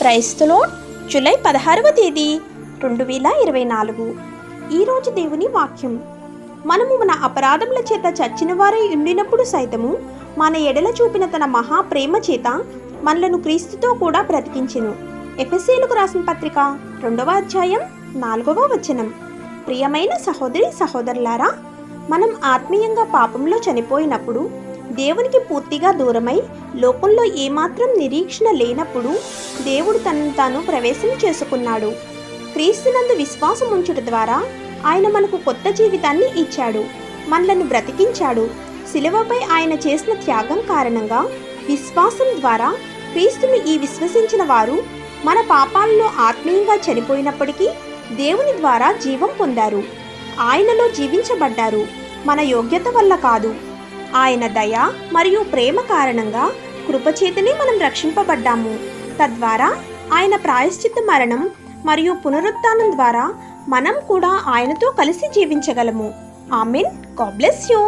Praise the lord. July 16వ తేదీ 2024. ఈరోజు దేవుని వాక్యం. మనము మన అపరాధముల చేత చచ్చిన వారై ఉండినప్పుడు సైతము మన ఎడల చూపిన తన మహా ప్రేమ చేత మనలను క్రీస్తుతో కూడా బ్రతికించెను. ఎఫెసీయులకు రాసిన పత్రిక 2వ అధ్యాయం 4వ వచనం. ప్రియమైన సహోదరి సహోదరులారా, మనం ఆత్మీయంగా పాపంలో చనిపోయినప్పుడు, దేవునికి పూర్తిగా దూరమై లోకంలో ఏమాత్రం నిరీక్షణ లేనప్పుడు దేవుడు తనను తాను ప్రవేశం చేసుకున్నాడు. క్రీస్తునందు విశ్వాసం ఉంచుట ద్వారా ఆయన మనకు కొత్త జీవితాన్ని ఇచ్చాడు, మనలను బ్రతికించాడు. శిలువపై ఆయన చేసిన త్యాగం కారణంగా విశ్వాసం ద్వారా క్రీస్తును విశ్వసించిన వారు మన పాపాలలో ఆత్మీయంగా చనిపోయినప్పటికీ దేవుని ద్వారా జీవం పొందారు. ఆయనలో జీవించబడ్డారు. మన యోగ్యత వల్ల కాదు, ఆయన దయ మరియు ప్రేమ కారణంగా కృపచేతనే మనం రక్షింపబడ్డాము. తద్వారా ఆయన ప్రాయశ్చిత్త మరణం మరియు పునరుత్థానం ద్వారా మనం కూడా ఆయనతో కలిసి జీవించగలము. ఆమెన్. God bless you.